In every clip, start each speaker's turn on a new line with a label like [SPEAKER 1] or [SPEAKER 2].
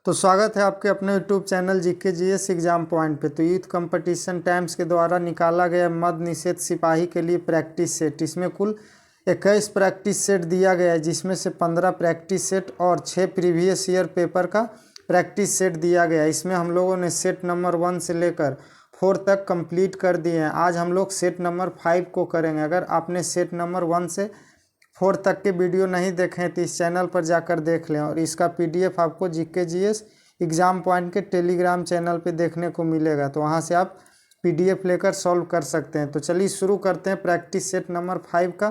[SPEAKER 1] तो स्वागत है आपके अपने YouTube channel GK GS exam point पे। तो यूथ कंपटीशन टाइम्स के द्वारा निकाला गया मद निषेध सिपाही के लिए प्रैक्टिस सेट, इसमें कुल 21 प्रैक्टिस सेट दिया गया है, जिसमें से 15 प्रैक्टिस सेट और 6 प्रीवियस ईयर पेपर का प्रैक्टिस सेट दिया गया है। इसमें हम लोगों ने सेट नंबर 1 से लेकर 4 तक कंप्लीट कर दिए हैं। आज हम लोग सेट नंबर 5 को करेंगे। अगर आपने सेट नंबर 1 से 4 तक के वीडियो नहीं देखे हैं तो इस चैनल पर जाकर देख लें, और इसका पीडीएफ आपको जीके जीएस एग्जाम पॉइंट के टेलीग्राम चैनल पे देखने को मिलेगा। तो वहाँ से आप पीडीएफ लेकर सॉल्व कर सकते हैं। तो चलिए शुरू करते हैं प्रैक्टिस सेट नंबर 5 का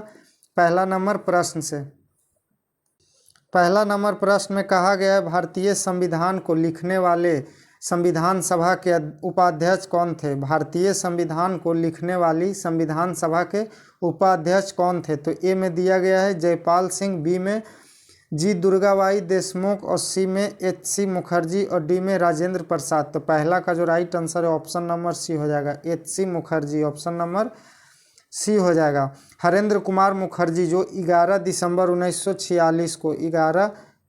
[SPEAKER 1] पहला नंबर प्रश्न से। पहला नंबर प्रश्न में कहा गया है, भारतीय संविधान को लिखने वाले संविधान सभा के उपाध्यक्ष कौन थे। भारतीय संविधान को लिखने वाली संविधान सभा के उपाध्यक्ष कौन थे। तो ए में दिया गया है जयपाल सिंह, बी में जी दुर्गाबाई देशमुख, और सी में एच.सी. मुखर्जी, और डी में राजेंद्र प्रसाद। तो पहला का जो राइट आंसर है ऑप्शन नंबर सी हो जाएगा, एच.सी. मुखर्जी। ऑप्शन नंबर सी हो जाएगा। हरेंद्र कुमार मुखर्जी जो 11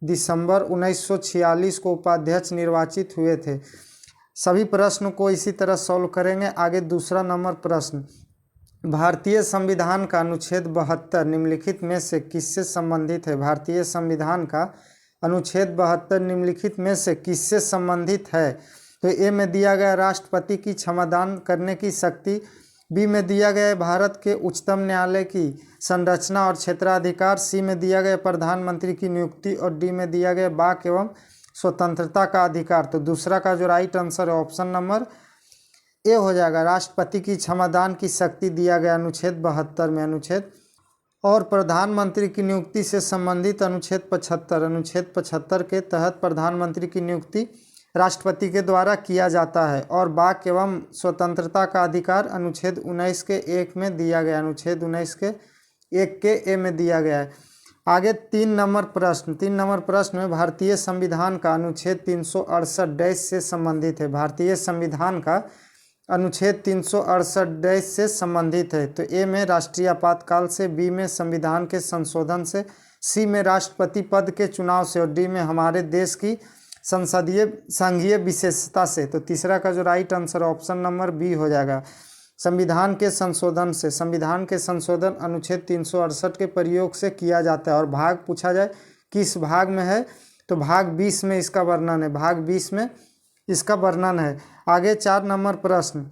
[SPEAKER 1] दिसंबर 1946 को उपाध्यक्ष निर्वाचित हुए थे। सभी प्रश्न को इसी तरह सॉल्व करेंगे। आगे दूसरा नंबर प्रश्न, भारतीय संविधान का अनुच्छेद 72 निम्नलिखित में से किससे संबंधित है। भारतीय संविधान का अनुच्छेद 72 निम्नलिखित में से किससे संबंधित है। तो ए में दिया गया राष्ट्रपति की क्षमादान करने की शक्ति, बी में दिया गया है भारत के उच्चतम न्यायालय की संरचना और क्षेत्राधिकार, सी में दिया गया प्रधानमंत्री की नियुक्ति, और डी में दिया गया वाक एवं स्वतंत्रता का अधिकार। तो दूसरा का जो राइट आंसर है ऑप्शन नंबर ए हो जाएगा, राष्ट्रपति की क्षमादान की शक्ति दिया गया अनुच्छेद 72 में। अनुच्छेद और प्रधानमंत्री की नियुक्ति से संबंधित अनुच्छेद 75 के तहत प्रधानमंत्री की नियुक्ति राष्ट्रपति के द्वारा किया जाता है, और वाक एवं स्वतंत्रता का अधिकार अनुच्छेद 19 के 1 में दिया गया। अनुच्छेद 19 के 1 के ए में दिया गया है। आगे 3 नंबर प्रश्न में भारतीय संविधान का अनुच्छेद 368 से संबंधित है। भारतीय संविधान का अनुच्छेद 368 से संबंधित है। तो ए में राष्ट्रीय आपातकाल से, बी में संविधान के संशोधन से, सी में राष्ट्रपति पद के चुनाव से, और डी में हमारे देश की संसदीय संघीय विशेषता से। तो तीसरा का जो right answer option number B हो जाएगा, संविधान के संशोधन से। संविधान के संशोधन अनुच्छेद 368 के प्रयोग से किया जाता है। और भाग पूछा जाए किस भाग में है, तो भाग 20 में इसका वर्णन है। भाग 20 में इसका वर्णन है। आगे 4 नंबर प्रश्न,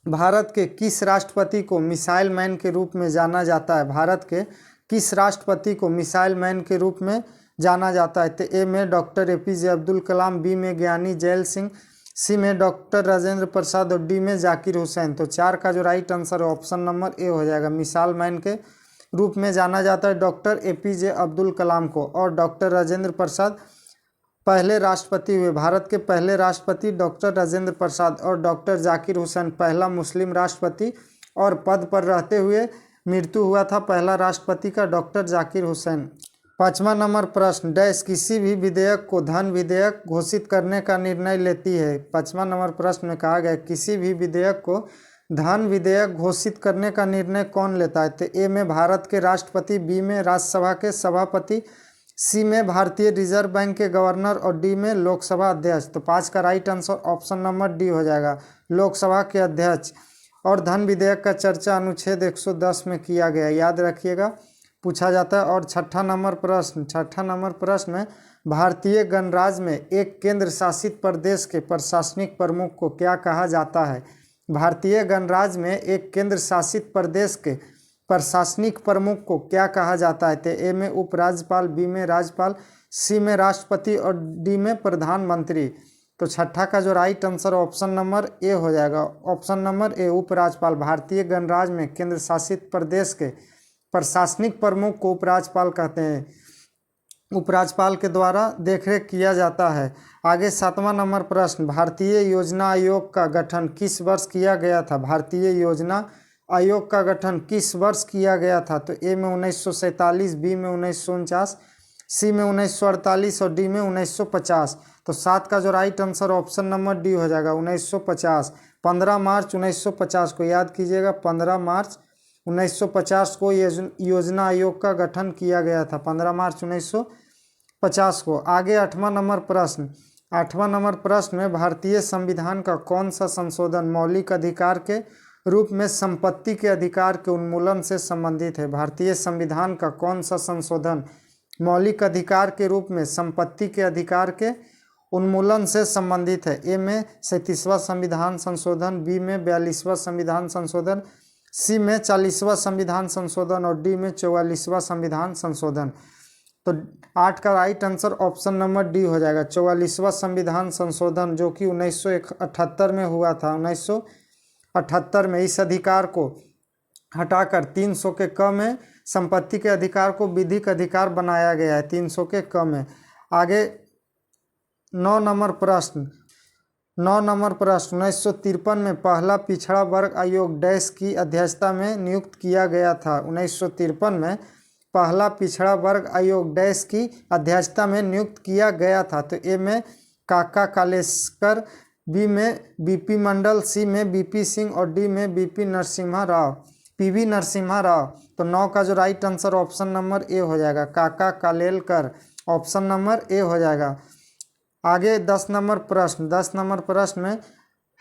[SPEAKER 1] भारत के किस राष्ट्रपति को मिसाइल मैन के रूप में जाना जाता है। भारत के किस राष्ट्रपति को मिसाइल मैन के रूप में जाना जाता है। तो ए में doctor APJ Abdul Kalam, B में ज्ञानी जैल सिंह, सी में डॉक्टर राजेंद्र प्रसाद, और डी में जाकिर हुसैन। तो 4 का जो राइट आंसर है ऑप्शन नंबर ए हो जाएगा, मिसाइल मैन के रूप में जाना जाता है डॉक्टर एपीजे अब्दुल कलाम को। और डॉक्टर राजेंद्र प्रसाद पहले राष्ट्रपति हुए, भारत के पहले राष्ट्रपति डॉक्टर राजेंद्र प्रसाद, और डॉक्टर जाकिर हुसैन पहला मुस्लिम राष्ट्रपति, और पद पर रहते हुए मृत्यु हुआ था पहला राष्ट्रपति का डॉक्टर जाकिर हुसैन। 5वां नंबर प्रश्न, डैश किसी भी विधेयक को धन विधेयक घोषित करने का निर्णय लेती है। 5वां नंबर प्रश्न में कहा गया किसी भी विधेयक को धन विधेयक घोषित करने का निर्णय कौन लेता है। तो ए में भारत के राष्ट्रपति, बी में राज्यसभा के सभापति, सी में भारतीय रिजर्व बैंक के गवर्नर, और डी में लोकसभा अध्यक्ष। तो 5 का right answer option number D हो जाएगा, लोकसभा के अध्यक्ष। और धन विधेयक का चर्चा अनुच्छेद 110 में किया गया, याद रखिएगा, पूछा जाता है। और 6ठा नंबर प्रश्न में भारतीय गणराज्य में एक केंद्र शासित प्रदेश के प्रशासनिक प्रमुख को क्या कहा जाता है। भारतीय गणराज्य में एक केंद्र शासित प्रदेश के प्रशासनिक प्रमुख को क्या कहा जाता है। तो ए में उपराज्यपाल, बी में राज्यपाल, सी में राष्ट्रपति, और डी में प्रधानमंत्री। तो 6ठा का जो right answer option number A हो जाएगा, ऑप्शन नंबर ए उपराज्यपाल। भारतीय गणराज्य में केंद्र शासित प्रदेश के प्रशासनिक प्रमुख को उपराज्यपाल कहते हैं। उपराज्यपाल के द्वारा देखरेख किया जाता है। आगे 7वां नंबर प्रश्न, भारतीय योजना आयोग का गठन किस वर्ष किया गया था। भारतीय योजना आयोग का गठन किस वर्ष किया गया था। तो ए में 1947, बी में 1949, सी में 1948, और डी में 1950। तो 7 का जो right answer option number D हो जाएगा, 1950। 15 मार्च 1950 को याद कीजिएगा, 15 मार्च 1950 को योजना आयोग का गठन किया गया था, 15 मार्च 1950 को। आगे 8वां नंबर प्रश्न, 8वां नंबर प्रश्न में भारतीय संविधान का कौन सा संशोधन मौलिक अधिकार के रूप में संपत्ति के अधिकार के उन्मूलन से संबंधित है? भारतीय संविधान का कौन सा संशोधन मौलिक अधिकार के रूप में संपत्ति के अधिकार के उन्मूलन से संबंधित है? ए में 37वां संविधान संशोधन, बी में 42वां संविधान संशोधन, सी में 40वां संविधान संशोधन और डी में 44वां संविधान संशोधन। तो 8 का right answer option number D हो जाएगा, 44वां संविधान संशोधन, जो कि 1978 में हुआ था। 1978 में इस अधिकार को हटाकर 300 के कम में संपत्ति के अधिकार को विधिक अधिकार बनाया गया है, 300 के कम है। आगे 9 नंबर प्रश्न 1953 में पहला पिछड़ा वर्ग आयोग डैश की अध्यक्षता में नियुक्त किया गया था। 1953 में पहला पिछड़ा वर्ग आयोग डैश की अध्यक्षता में नियुक्त किया गया था। तो ए में काका कालेस्कर, बी में बीपी मंडल, सी में बीपी सिंह और डी में बीपी नरसिम्हा राव, पीवी नरसिम्हा राव। तो 9 का जो right answer option number A हो जाएगा, काका कालेलकर, ऑप्शन नंबर ए हो जाएगा। आगे 10 नंबर प्रश्न में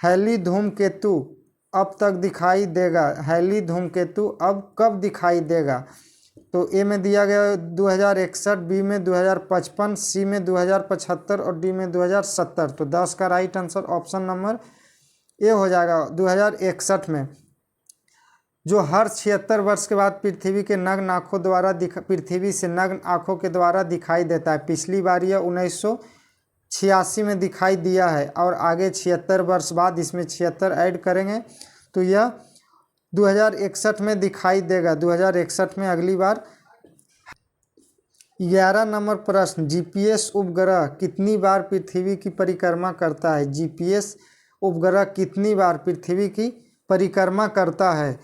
[SPEAKER 1] हैली धूमकेतु अब तक दिखाई देगा, हैली धूमकेतु अब कब दिखाई देगा? तो ए में दिया गया 2061, बी में 2055, सी में 2075 और डी में 2070। तो 10 का right answer option number A हो जाएगा, 2061 में, जो हर 76 वर्ष के बाद पृथ्वी के नग्न आँखों द्वारा पृथ्वी से नग्न आँखों के द्वारा दिखाई देता है। पिछली बार यह 1986 में दिखाई दिया है और आगे 76 वर्ष बाद इसमें 76 ऐड करेंगे तो यह 2061 में दिखाई देगा, 2061 में अगली बार। 11 नंबर प्रश्न, जीपीएस उपग्रह कितनी बार पृथ्वी की परिक्रमा करता है? जीपीएस उपग्रह कितनी बार पृथ्वी की परिक्रमा करता है?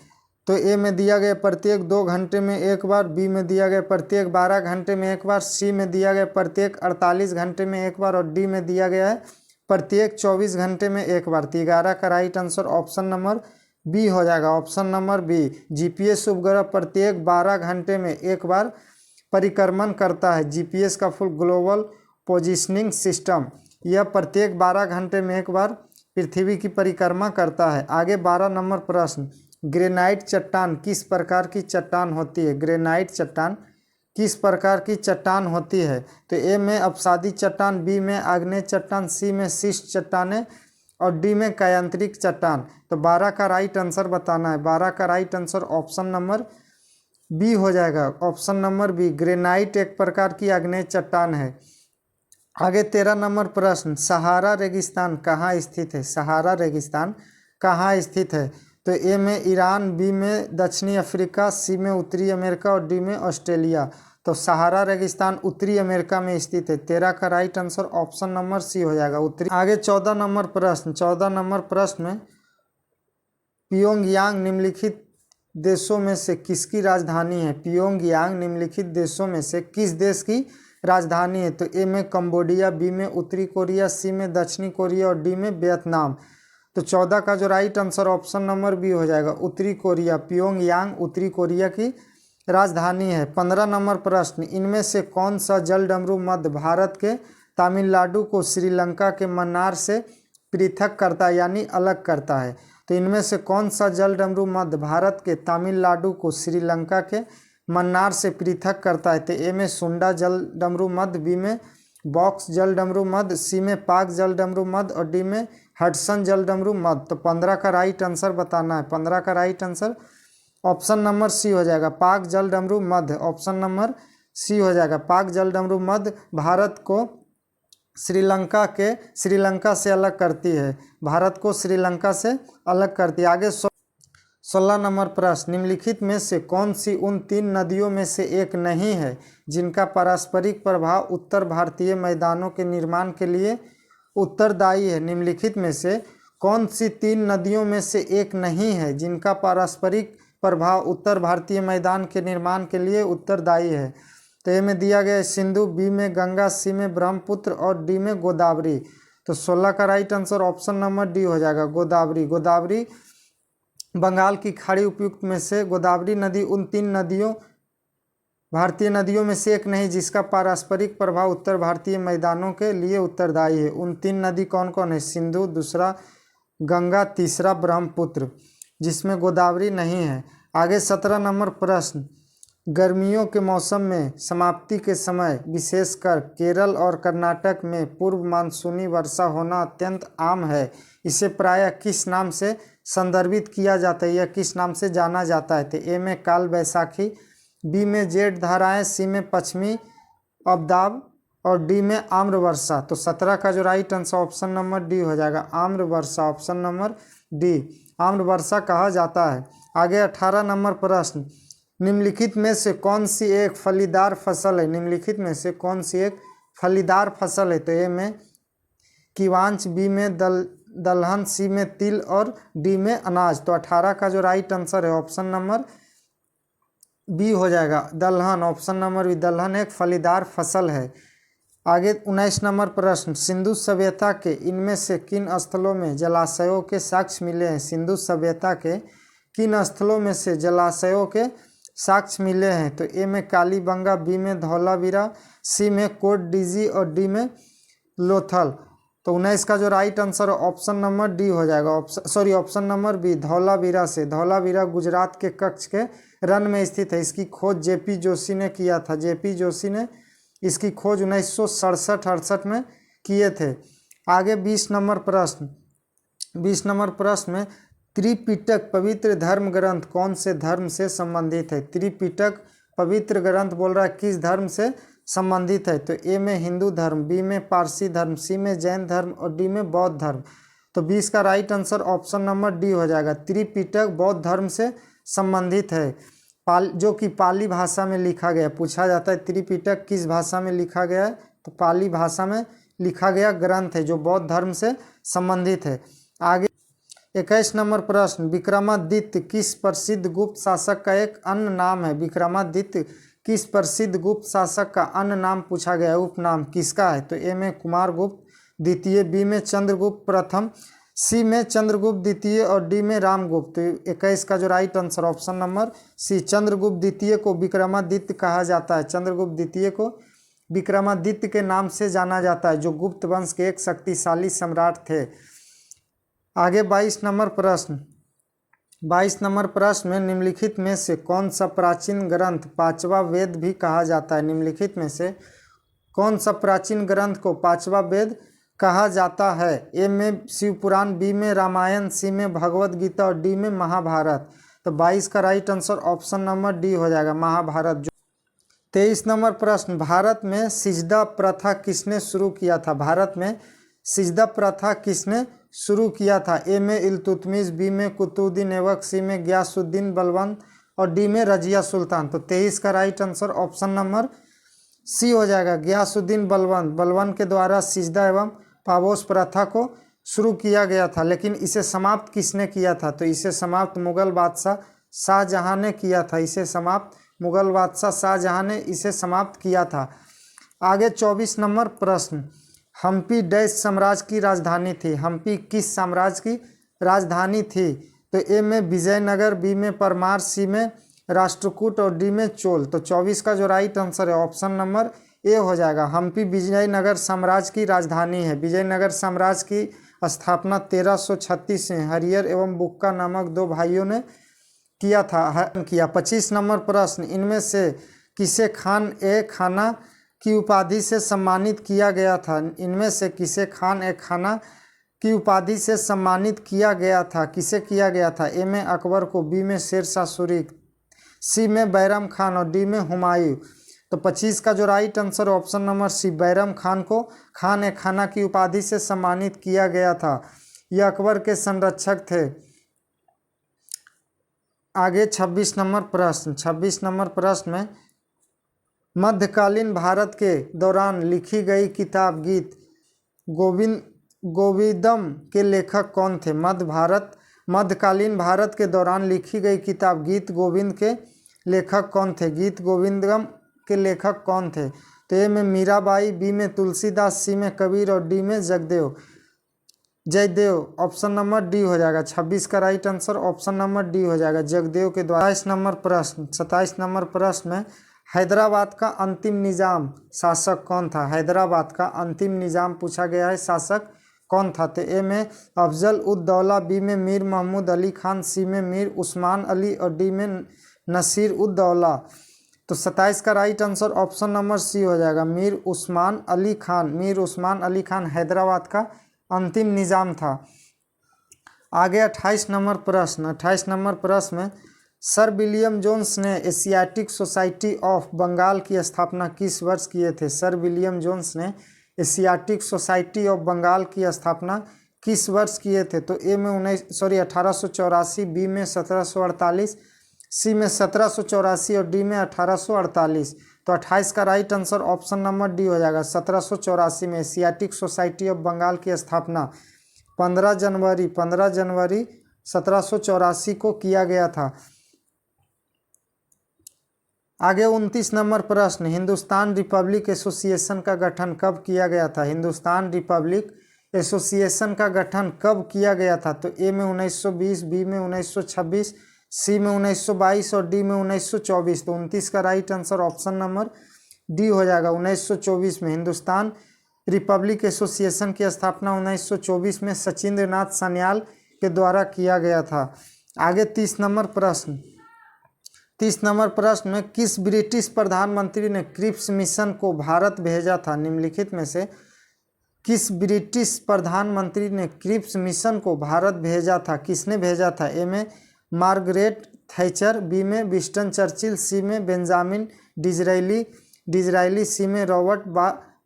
[SPEAKER 1] तो ए में दिया गया प्रत्येक 2 घंटे में एक बार, बी में दिया गया प्रत्येक 12 घंटे में एक बार, सी में दिया गया प्रत्येक 48 घंटे में एक बार और डी में दिया गया है प्रत्येक 24 घंटे में एक बार। तो 11 का right answer option number B हो जाएगा, ऑप्शन नंबर बी। जीपीएस उपग्रह प्रत्येक 12 घंटे में एक बार परिक्रमण करता है। जीपीएस का फुल ग्लोबल पोजिशनिंग सिस्टम, यह प्रत्येक 12 घंटे में एक बार पृथ्वी की परिक्रमा करता है। आगे 12 नंबर प्रश्न, ग्रेनाइट चट्टान किस प्रकार की चट्टान होती है? ग्रेनाइट चट्टान किस प्रकार की चट्टान होती है? तो ए में अपसादी चट्टान, बी में आग्नेय चट्टान, सी में शिष्ट चट्टानें और डी में कायांतरिक चट्टान। तो 12 का राइट आंसर बताना है, 12 का right answer option number B हो जाएगा, ऑप्शन नंबर बी। ग्रेनाइट एक प्रकार की आग्नेय चट्टान है। आगे 13 नंबर प्रश्न, सहारा रेगिस्तान कहाँ स्थित है? सहारा रेगिस्तान कहाँ स्थित है? तो ए में ईरान, बी में दक्षिणी अफ्रीका, सी में उत्तरी अमेरिका और डी में ऑस्ट्रेलिया। तो सहारा रेगिस्तान उत्तरी अमेरिका में स्थित है। 13 का right answer option number C हो जाएगा, उत्तरी। आगे 14 नंबर प्रश्न में पियोंगयांग निम्नलिखित देशों में से किसकी राजधानी है? पियोंगयांग निम्नलिखित देशों में से किस देश की राजधानी है? तो ए में कंबोडिया, बी में उत्तरी कोरिया, सी में दक्षिणी कोरिया और डी में वियतनाम। तो 14 का जो right answer option number B हो जाएगा, उत्तरी कोरिया। पियोंगयांग उत्तरी कोरिया की राजधानी है। 15 नंबर प्रश्न, इनमें से कौन सा जल डमरू मध्य भारत के तमिलनाडु को श्रीलंका के मन्नार से पृथक करता है यानी अलग करता है? तो इनमें से कौन सा जल डमरू मध्य भारत के तमिलनाडु को श्रीलंका के मन्नार से पृथक करता है? तो ए में सुंडा जल डमरू मध्य, बी में बॉक्स जल डमरू मध्य, सी में पाक जल डमरू मध्य और डी में हडसन जल डमरू मध्य। तो 15 का राइट आंसर बताना है, 15 का right answer option number C हो जाएगा, पाक जल डमरू मध्य, ऑप्शन नंबर सी हो जाएगा। पाक जल डमरू मध्य भारत को श्रीलंका से अलग करती है, भारत को श्रीलंका से अलग करती है। आगे 16 नंबर प्रश्न, निम्नलिखित में से कौन सी उन 3 नदियों में से एक नहीं है जिनका पारस्परिक प्रभाव उत्तर भारतीय मैदानों के निर्माण के लिए उत्तरदायी है? निम्नलिखित में से कौन सी 3 नदियों में से एक नहीं है जिनका पारस्परिक प्रभाव उत्तर भारतीय मैदान के निर्माण के लिए उत्तरदायी है? तो ए में दिया गया सिंधु, बी में गंगा, सी में ब्रह्मपुत्र और डी में गोदावरी। तो 16 का right answer option number D हो जाएगा, गोदावरी। गोदावरी बंगाल की खाड़ी उपयुक्त में से गोदावरी नदी उन 3 नदियों भारतीय नदियों में से एक नहीं जिसका पारस्परिक प्रभाव उत्तर भारतीय मैदानों के लिए उत्तरदायी है। उन 3 नदी कौन कौन है? सिंधु, दूसरा गंगा, तीसरा ब्रह्मपुत्र, जिसमें गोदावरी नहीं है। आगे 17 नंबर प्रश्न, गर्मियों के मौसम में समाप्ति के समय विशेषकर केरल और कर्नाटक में पूर्व मानसूनी वर्षा होना अत्यंत आम है। इसे प्रायः किस नाम से संदर्भित किया जाता है या किस नाम से जाना जाता है? तो ए में काल बैसाखी, बी में जेठ धाराएं, सी में पश्चिमी अवदाब और डी में आम्र वर्षा। तो 17 का जो right answer option number D हो जाएगा, आम्र वर्षा, ऑप्शन नंबर डी, आम्र वर्षा कहा जाता है। आगे 18 नंबर प्रश्न, निम्नलिखित में से कौन सी एक फलीदार फसल है? निम्नलिखित में से कौन सी एक फलीदार फसल है? तो ए में किवांच, बी में दलहन, सी में तिल और डी में अनाज। तो 18 का जो राइट आंसर है ऑप्शन नंबर बी हो जाएगा, दलहन, ऑप्शन नंबर बी, दलहन एक फलीदार फसल है। आगे 19 नंबर प्रश्न, सिंधु सभ्यता के इनमें से किन स्थलों में जलाशयों के साक्ष्य मिले हैं? सिंधु सभ्यता के किन स्थलों में से जलाशयों के साक्ष्य मिले हैं? तो ए में कालीबंगा, बी में धौलावीरा, सी में कोट डीजी और डी में लोथल। तो 19 का जो right answer option number D हो जाएगा, ऑप्शन नंबर बी, धौलावीरा से। धौलावीरा गुजरात के कच्छ के रण में स्थित है। इसकी खोज जेपी जोशी ने किया था। जेपी जोशी ने इसकी खोज 1967-68 में किए थे। आगे 20 नंबर प्रश्न, 20 नंबर प्रश्न में त्रिपिटक पवित्र धर्म ग्रंथ कौन से धर्म से संबंधित है? त्रिपिटक पवित्र ग्रंथ बोल रहा है किस धर्म से संबंधित है? तो ए में हिंदू धर्म, बी में पारसी धर्म, सी में जैन धर्म और डी में बौद्ध धर्म। तो 20 का right answer option number D हो जाएगा, त्रिपिटक बौद्ध धर्म से संबंधित है, जो कि पाली भाषा में लिखा गया। पूछा जाता है त्रिपिटक किस भाषा में लिखा गया है? तो पाली भाषा में लिखा गया ग्रंथ है जो बौद्ध धर्म से संबंधित है। आगे 21 नंबर प्रश्न, विक्रमादित्य किस प्रसिद्ध गुप्त शासक का एक अन्य नाम है? विक्रमादित्य किस प्रसिद्ध गुप्त शासक का अन्य नाम पूछा गया है, उपनाम किसका है? तो ए में कुमारगुप्त द्वितीय, बी में चंद्रगुप्त प्रथम, सी में चंद्रगुप्त द्वितीय और डी में रामगुप्त। 21 का जो right answer option number C, Chandragupta द्वितीय को विक्रमादित्य कहा जाता है। चंद्रगुप्त द्वितीय को विक्रमादित्य के नाम से जाना जाता है, जो गुप्त वंश के एक शक्तिशाली सम्राट थे। आगे 22 नंबर प्रश्न, 22 नंबर प्रश्न में निम्नलिखित में से कौन सा प्राचीन ग्रंथ पांचवा वेद भी कहा जाता है? निम्नलिखित में से कौन सा प्राचीन ग्रंथ को पांचवा वेद कहा जाता है? ए में शिवपुराण, बी में रामायण, सी में भगवत गीता और डी में महाभारत। तो 22 का right answer option number D हो जाएगा, महाभारत। 23 नंबर प्रश्न, भारत में सिजदा प्रथा किसने शुरू किया था? भारत में सिजदा प्रथा किसने शुरू किया था? ए में इल्तुतमिश, बी में कुतुबुद्दीन ऐबक, सी में गियासुद्दीन बलबन और डी में रजिया सुल्तान। तो 23 का right answer option number C हो जाएगा, गियासुद्दीन बलबन। बलबन के द्वारा सिजदा एवं पापोस प्रथा को शुरू किया गया था। लेकिन इसे समाप्त किसने किया था? तो इसे समाप्त मुगल बादशाह शाहजहां ने किया था। इसे समाप्त मुगल बादशाह शाहजहां ने इसे समाप्त किया था। आगे 24 नंबर प्रश्न, हम्पी डैश साम्राज्य की राजधानी थी? हम्पी किस साम्राज्य की राजधानी थी? तो ए में विजयनगर, बी में परमार, सी में राष्ट्रकूट और डी में चोल। तो 24 का जो राइट आंसर है ऑप्शन नंबर ए हो जाएगा, हम्पी विजयनगर साम्राज्य की राजधानी है। विजयनगर साम्राज्य की स्थापना 1336 में हरियर एवं बुक्का नामक 2 भाइयों ने किया था। 25 नंबर प्रश्न, इनमें से किसे खान ए खाना की उपाधि से सम्मानित किया गया था? इनमें से किसे खान ए खाना की उपाधि से सम्मानित किया गया था? किसे किया गया था? ए में अकबर को, बी में शेरशाह सूरी, सी में बैरम खान और डी में हुमायूं। तो 25 का जो right answer option number C, Bairam Khan को खान ए खाना की उपाधि से सम्मानित किया गया था। यह अकबर के संरक्षक थे। आगे 26 नंबर प्रश्न, 26 नंबर प्रश्न में मध्यकालीन भारत के दौरान लिखी गई किताब गीत गोविंदम के लेखक कौन थे? मध्यकालीन भारत के दौरान लिखी गई किताब गीत गोविंद के लेखक कौन थे? गीत गोविंदम के लेखक कौन थे? तो ए में मीराबाई, बी में तुलसीदास, सी में कबीर और डी में जयदेव। ऑप्शन नंबर डी हो जाएगा, 26 का right answer option number D हो जाएगा, जगदेव के द्वारा। 27 नंबर प्रश्न में हैदराबाद का अंतिम निजाम शासक कौन था? हैदराबाद का अंतिम निजाम पूछा गया है, शासक कौन था? तो ए में अफजल उद दौला, बी में मीर महमूद अली खान, सी में मीर उस्मान अली और डी में नसीर उद दौला। तो 27 का right answer option number C हो जाएगा, मीर उस्मान अली खान। मीर उस्मान अली खान हैदराबाद का अंतिम निजाम था। आगे 28 नंबर प्रश्न। 28 नंबर प्रश्न में सर विलियम जोन्स ने एशियाटिक सोसाइटी ऑफ बंगाल की स्थापना किस वर्ष किए थे? सर विलियम जोन्स ने एशियाटिक सोसाइटी ऑफ बंगाल की स्थापना किस वर्ष किए थे? तो ए में 1884, बी में 1748, सी में 1784 और डी में 1848। तो 28 का right answer option number D हो जाएगा, 1784 में एशियाटिक सोसाइटी ऑफ बंगाल की स्थापना 15 जनवरी 1784 को किया गया था। आगे 29 नंबर प्रश्न। हिंदुस्तान रिपब्लिक एसोसिएशन का गठन कब किया गया था? हिंदुस्तान रिपब्लिक एसोसिएशन का गठन कब किया गया था? तो ए में 1920, बी में 1926, सी में 1922 और डी में 1924। तो 29 का right answer option number D हो जाएगा, 1924 में। हिंदुस्तान रिपब्लिक एसोसिएशन की स्थापना 1924 में सचिंद्र नाथ सान्याल के द्वारा किया गया था। आगे 30 नंबर प्रश्न। 30 नंबर प्रश्न में किस ब्रिटिश प्रधानमंत्री ने क्रिप्स मिशन को भारत भेजा था? निम्नलिखित में से किस ब्रिटिश प्रधानमंत्री ने क्रिप्स मिशन को भारत भेजा था? किसने भेजा था? ए में मार्गरेट थैचर, बी में विंस्टन चर्चिल, सी में बेंजामिन डिज़रायली, सी में रॉबर्ट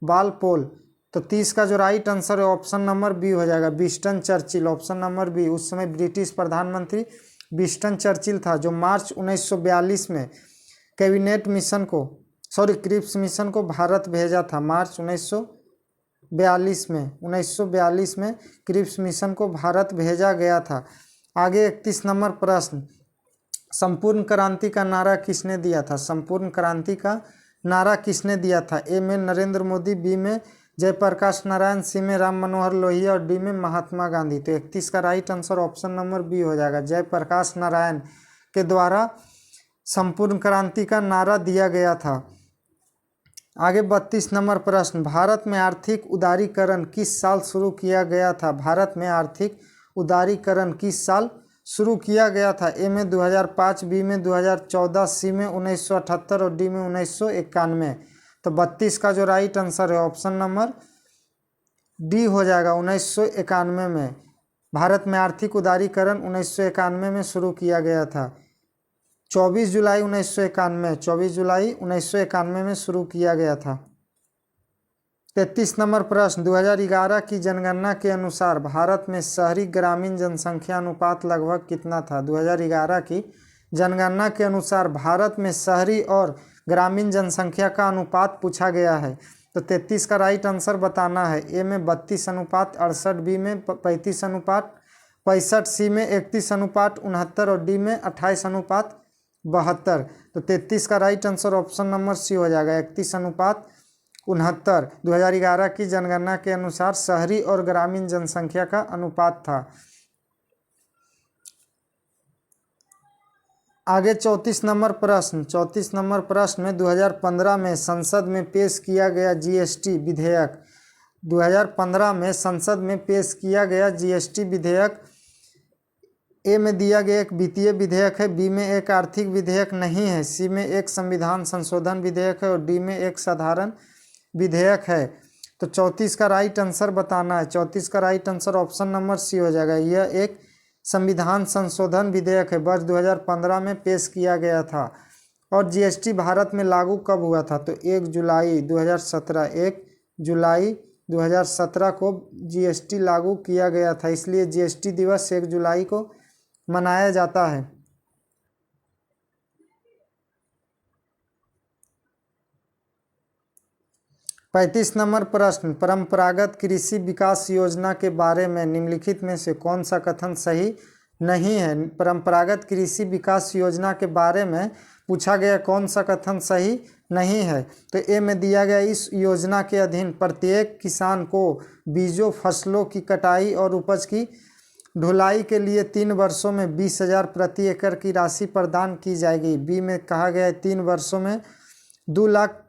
[SPEAKER 1] बालपोल। तो 30 का जो राइट आंसर है ऑप्शन नंबर बी हो जाएगा, Winston Churchill. Option number B. उस समय ब्रिटिश प्रधानमंत्री विंस्टन चर्चिल था, जो मार्च 1942 में कैबिनेट मिशन को क्रिप्स मिशन को भारत भेजा था। मार्च 1942 में क्रिप्स मिशन को भारत भेजा गया था। आगे 31 नंबर प्रश्न। संपूर्ण क्रांति का नारा किसने दिया था? संपूर्ण क्रांति का नारा किसने दिया था? ए में नरेंद्र मोदी, बी में जयप्रकाश नारायण, सी में राम मनोहर लोहिया और डी में महात्मा गांधी। तो 31 का right answer option number B हो जाएगा, जयप्रकाश नारायण के द्वारा संपूर्ण क्रांति का नारा दिया गया था। आगे 32 नंबर प्रश्न। भारत में आर्थिक उदारीकरण किस साल शुरू किया गया था? भारत में आर्थिक उदारीकरण किस साल शुरू किया गया था? ए में 2005, बी में 2014, सी में 1978 और डी में 1991। तो 32 का जो राइट आंसर है ऑप्शन नंबर डी हो जाएगा, 1991 में। भारत में आर्थिक उदारीकरण 1991 में शुरू किया गया था। 24 जुलाई 1991 में शुरू किया गया था। 33 नंबर प्रश्न। 2011 की जनगणना के अनुसार भारत में शहरी ग्रामीण जनसंख्या अनुपात लगभग कितना था? 2011 की जनगणना के अनुसार भारत में शहरी और ग्रामीण जनसंख्या का अनुपात पूछा गया है। तो 33 का राइट आंसर बताना है। ए में 32:68, बी में 35:65, सी में 31:69 और डी में 28:72। तो 33 का right answer option number C हो जाएगा, 31:69। 2011 की जनगणना के अनुसार शहरी और ग्रामीण जनसंख्या का अनुपात था। आगे 34 नंबर प्रश्न। 34 नंबर प्रश्न में 2015 में संसद में पेश किया गया जीएसटी विधेयक 2015 में संसद में पेश किया गया जीएसटी विधेयक ए में दिया गया एक वित्तीय विधेयक है, बी में एक आर्थिक विधेयक नहीं है, सी में एक संविधान संशोधन विधेयक है और डी में एक साधारण विधेयक है। तो 34 का राइट आंसर बताना है। 34 का right answer option number C हो जाएगा। यह एक संविधान संशोधन विधेयक है, वर्ष 2015 में पेश किया गया था। और जीएसटी भारत में लागू कब हुआ था? तो 1 जुलाई 2017 को जीएसटी लागू किया गया था, इसलिए जीएसटी दिवस 1 जुलाई को मनाया जाता है। पैंतीस नंबर प्रश्न। परंपरागत कृषि विकास योजना के बारे में निम्नलिखित में से कौन सा कथन सही नहीं है? परंपरागत कृषि विकास योजना के बारे में पूछा गया कौन सा कथन सही नहीं है? तो ए में दिया गया इस योजना के अधीन प्रत्येक किसान को बीजों, फसलों की कटाई और उपज की ढुलाई के लिए 3 वर्षों में 20,000 प्रति एकड़ की राशि प्रदान की जाएगी। बी में कहा गया है 3 वर्षों में 2 लाख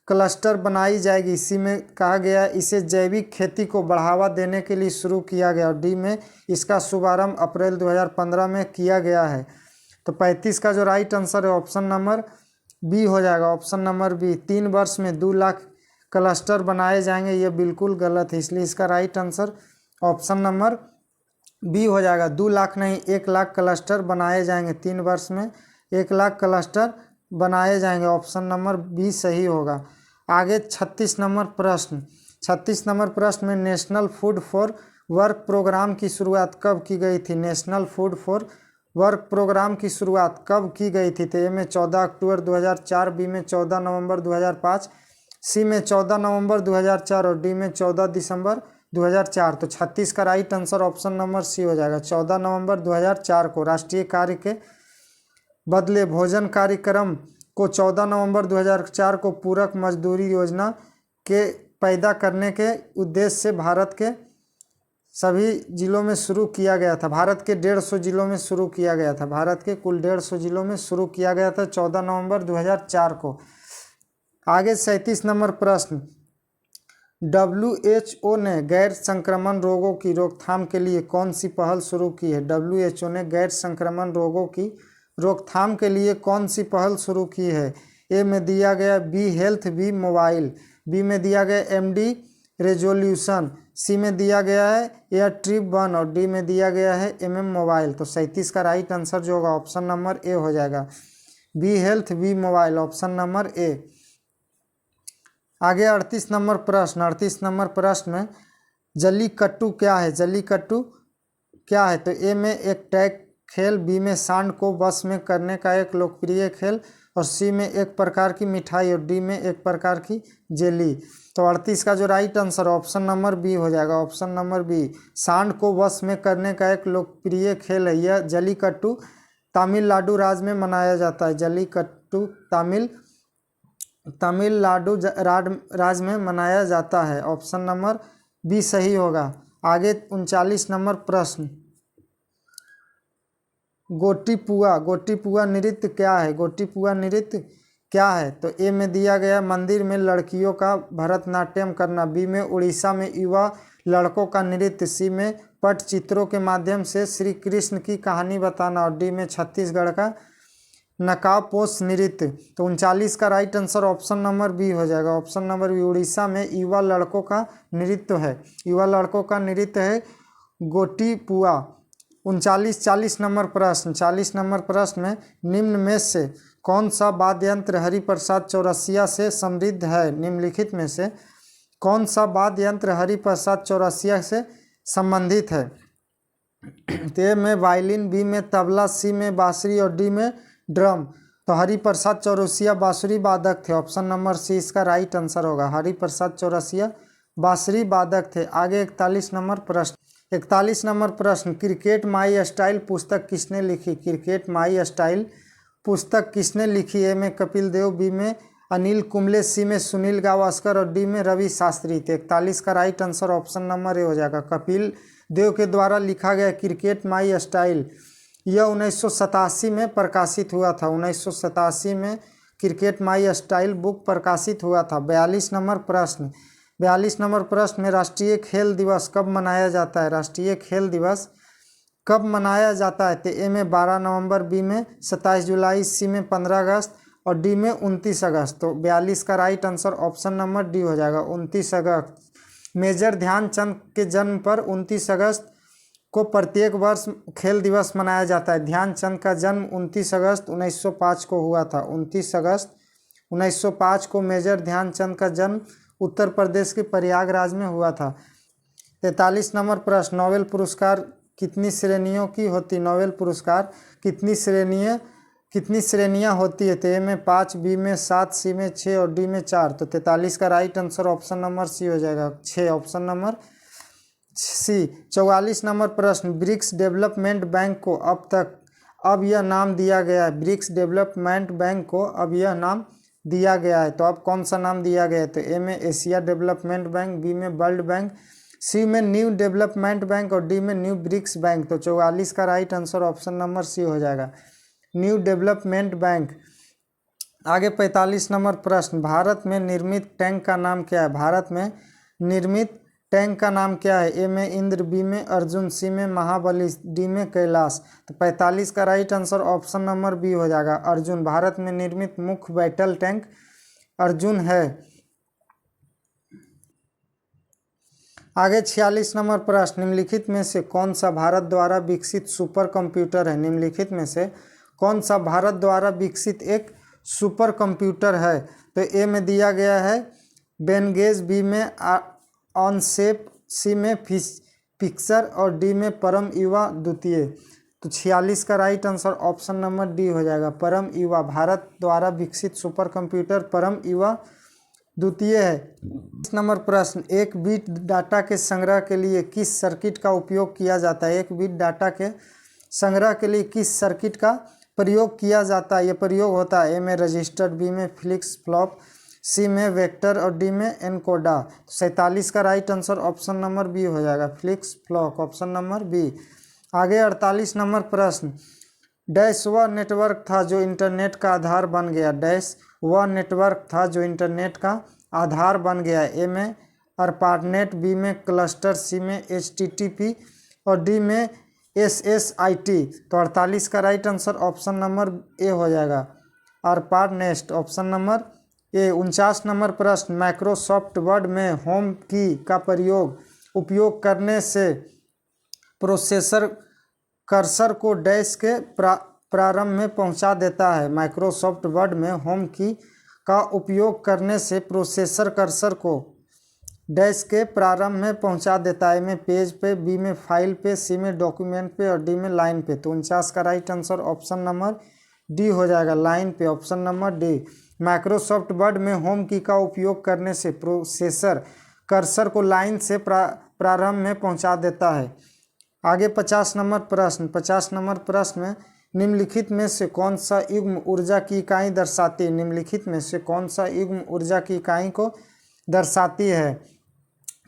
[SPEAKER 1] क्लस्टर बनाई जाएगी। सी में कहा गया इसे जैविक खेती को बढ़ावा देने के लिए शुरू किया गया। और डी में इसका शुभारंभ अप्रैल 2015 में किया गया है। तो 35 का जो राइट आंसर है ऑप्शन नंबर बी हो जाएगा। ऑप्शन नंबर बी, 3 वर्ष में 2 लाख क्लस्टर बनाए जाएंगे, ये बिल्कुल गलत है। इसलिए इसका right answer option number B हो जाएगा। 2 लाख नहीं, 1 लाख क्लस्टर बनाए जाएंगे। 3 वर्ष में 1 लाख क्लस्टर बनाए जाएंगे। ऑप्शन नंबर बी सही होगा। आगे 36 नंबर प्रश्न। 36 नंबर प्रश्न में national food for work programme की शुरुआत कब की गई थी? National food for work programme की शुरुआत कब की गई थी? तो ए में 14 अक्टूबर 2004, बी में 14 नवंबर 2005, सी में 14 नवंबर 2004 और डी में 14 दिसंबर 2004। तो 36 का right answer option number C हो जाएगा। 14 नवंबर 2004 को राष्ट्रीय कार्य के बदले भोजन कार्यक्रम को 14 नवंबर 2004 को पूरक मजदूरी योजना के पैदा करने के उद्देश्य से भारत के सभी जिलों में शुरू किया गया था। भारत के 150 जिलों में शुरू किया गया था। भारत के कुल 150 जिलों में शुरू किया गया था 14 नवंबर 2004 को। आगे 37 नंबर प्रश्न। WHO ने गैर संक्रमण रोगों की रोकथाम के लिए कौन सी पहल शुरू की है? WHO ने गैर संक्रमण रोगों की रोकथाम के लिए कौन सी पहल शुरू की है? ए में दिया गया B health, B mobile, B में दिया गया MD रेजोल्यूशन, सी में दिया गया है एयर ट्रिप 1 और डी में दिया गया है MM मोबाइल। तो 37 का राइट आंसर जो होगा ऑप्शन नंबर ए हो जाएगा। B health, B mobile, option number A. आगे 38 नंबर प्रश्न। 38 नंबर प्रश्न में जल्लीकट्टू क्या है? जल्लीकट्टू क्या है? तो ए में एक टैग खेल, बी में सांड को वश में करने का एक लोकप्रिय खेल और सी में एक प्रकार की मिठाई और डी में एक प्रकार की जेली। तो 38 का जो right answer option number B हो जाएगा। ऑप्शन नंबर बी, सांड को वश में करने का एक लोकप्रिय खेल है। यह जल्लीकट्टू तमिलनाडु राज्य में मनाया जाता है। जल्लीकट्टू तमिलनाडु राज्य में मनाया जाता है। ऑप्शन नंबर बी सही होगा। आगे 39 नंबर प्रश्न। गोटीपुआ नृत्य क्या है? गोटीपुआ नृत्य क्या है? तो ए में दिया गया मंदिर में लड़कियों का भरतनाट्यम करना, बी में उड़ीसा में युवा लड़कों का नृत्य, सी में पटचित्रों के माध्यम से श्री कृष्ण की कहानी बताना और डी में छत्तीसगढ़ का नकाबपोश नृत्य। तो 39 का right answer option number B हो जाएगा। ऑप्शन नंबर बी, उड़ीसा में युवा लड़कों का नृत्य है। युवा लड़कों का नृत्य है गोटीपुआ। 40 नंबर प्रश्न। 40 नंबर प्रश्न में निम्न में से कौन सा वाद्य यंत्र हरिप्रसाद चौरसिया से समृद्ध है? निम्नलिखित में से कौन सा वाद्य यंत्र हरिप्रसाद चौरसिया से संबंधित है? ए में वायलिन, बी में तबला, सी में बांसुरी और डी में ड्रम। तो हरिप्रसाद चौरसिया बांसुरी वादक थे। ऑप्शन नंबर सी इसका राइट आंसर होगा। हरिप्रसाद चौरसिया बांसुरी वादक थे। आगे 41 नंबर प्रश्न। 41 नंबर प्रश्न। क्रिकेट माई स्टाइल पुस्तक किसने लिखी? क्रिकेट माई स्टाइल पुस्तक किसने लिखी? ए में कपिल देव, बी में अनिल कुंबले, सी में सुनील गावस्कर और डी में रवि शास्त्री। तो 41 का right answer option number A हो जाएगा। कपिल देव के द्वारा लिखा गया क्रिकेट माई स्टाइल, यह 1987 में प्रकाशित हुआ था। 1987 में क्रिकेट माई स्टाइल बुक प्रकाशित हुआ था। 42 नंबर प्रश्न। 42 नंबर प्रश्न में राष्ट्रीय खेल दिवस कब मनाया जाता है? राष्ट्रीय खेल दिवस कब मनाया जाता है? तो ए में 12 नवंबर, बी में 27 जुलाई, सी में 15 अगस्त और डी में 29 अगस्त। तो 42 का right answer option number D हो जाएगा, 29 अगस्त। मेजर ध्यानचंद के जन्म पर 29 अगस्त को प्रत्येक वर्ष खेल दिवस मनाया जाता है। ध्यानचंद का जन्म 29 अगस्त 1905 को हुआ था। 29 अगस्त 1905 को मेजर ध्यानचंद का जन्म उत्तर प्रदेश के प्रयागराज में हुआ था। 43 नंबर प्रश्न। नोबेल पुरस्कार कितनी श्रेणियों की होती? नोबेल पुरस्कार कितनी श्रेणियां होती है? तो ए में 5, बी में 7, सी में 6 और डी में 4। तो 43 का right answer option number C हो जाएगा, 6, ऑप्शन नंबर सी। 44 नंबर प्रश्न। ब्रिक्स डेवलपमेंट बैंक को अब यह नाम दिया गया है। ब्रिक्स डेवलपमेंट बैंक को अब यह नाम दिया गया है। तो अब कौन सा नाम दिया गया है? तो ए में एशिया डेवलपमेंट बैंक, बी में वर्ल्ड बैंक, सी में न्यू डेवलपमेंट बैंक और डी में न्यू ब्रिक्स बैंक। तो 44 का right answer option number C हो जाएगा, न्यू डेवलपमेंट बैंक। आगे 45 नंबर प्रश्न, भारत में निर्मित टैंक का नाम क्या है? भारत में निर्मित टैंक का नाम क्या है? ए में इंद्र, बी में अर्जुन, सी में महाबली, डी में कैलाश। तो 45 का right answer option number B हो जाएगा, अर्जुन। भारत में निर्मित मुख्य बैटल टैंक अर्जुन है। आगे 46 नंबर प्रश्न, निम्नलिखित में से कौन सा भारत द्वारा विकसित सुपर कंप्यूटर है? निम्नलिखित में से कौन सा भारत द्वारा विकसित एक सुपर कंप्यूटर है? तो ए में दिया गया है बेनगेज, बी में ऑनसेप, सी में पिक्सर और डी में परम युवा द्वितीय। तो 46 का right answer option number D हो जाएगा, परम युवा। भारत द्वारा विकसित सुपर कंप्यूटर परम युवा द्वितीय है। इस नंबर प्रश्न, एक बिट डाटा के संग्रह के लिए किस सर्किट का उपयोग किया जाता है? एक बिट डाटा के संग्रह के लिए किस सर्किट का प्रयोग किया जाता है? ये प्रयोग होता है ए में रजिस्टर, बी में फ्लिक्स फ्लॉप, सी में वेक्टर और डी में एनकोडा। 47 का right answer option number B हो जाएगा, flip flop, option number B. आगे 48 नंबर प्रश्न, डैश वह नेटवर्क था जो इंटरनेट का आधार बन गया। डैश वह नेटवर्क था जो इंटरनेट का आधार बन गया। ए में अर्पानेट, बी में क्लस्टर, सी में HTTP और डी में SSIT। तो 48 का right answer option number A हो जाएगा, अर्पानेट, ऑप्शन नंबर ए। 49 नंबर प्रश्न, माइक्रोसॉफ्ट वर्ड में होम की का उपयोग करने से प्रोसेसर कर्सर को डैश के प्रारंभ में पहुंचा देता है। माइक्रोसॉफ्ट वर्ड में होम की का उपयोग करने से प्रोसेसर कर्सर को डैश के प्रारंभ में पहुंचा देता है। में पेज पे, बी में फाइल पे, सी में डॉक्यूमेंट पे और डी में लाइन पे। तो 49 का right answer option number D हो जाएगा, लाइन पे, option number D. Microsoft word में होम की का उपयोग करने से प्रोसेसर कर्सर को लाइन से प्रारंभ में पहुंचा देता है। आगे 50 नंबर प्रश्न, 50 नंबर प्रश्न में निम्नलिखित में से कौन सा युग्म ऊर्जा की इकाई दर्शाती है? निम्नलिखित में से कौन सा युग्म ऊर्जा की इकाई को दर्शाती है?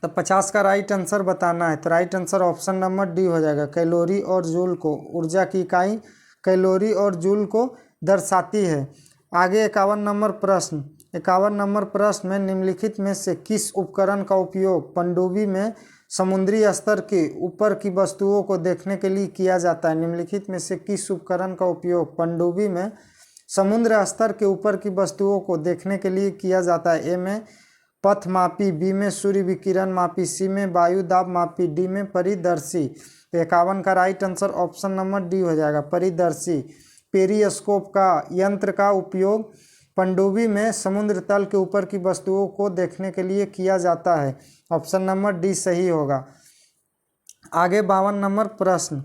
[SPEAKER 1] तो 50 का राइट आंसर बताना है। तो right answer option number D हो जाएगा, कैलोरी और जूल को। ऊर्जा की इकाई कैलोरी और जूल को दर्शाती है। आगे 51 नंबर प्रश्न, 51 नंबर प्रश्न में निम्नलिखित में से किस उपकरण का उपयोग पनडुब्बी में समुद्री स्तर के ऊपर की वस्तुओं को देखने के लिए किया जाता है? निम्नलिखित में से किस उपकरण का उपयोग पनडुब्बी में समुद्र स्तर के ऊपर की वस्तुओं को देखने के लिए किया जाता है? ए में पथ मापी, बी में सूर्य विकिरण मापी, सी में वायु दाब मापी, डी में परिदर्शी। तो 51 का right answer option number D हो जाएगा, परिदर्शी। पेरिस्कोप का यंत्र का उपयोग पनडुब्बी में समुद्र तल के ऊपर की वस्तुओं को देखने के लिए किया जाता है, ऑप्शन नंबर डी सही होगा। आगे 52 नंबर प्रश्न,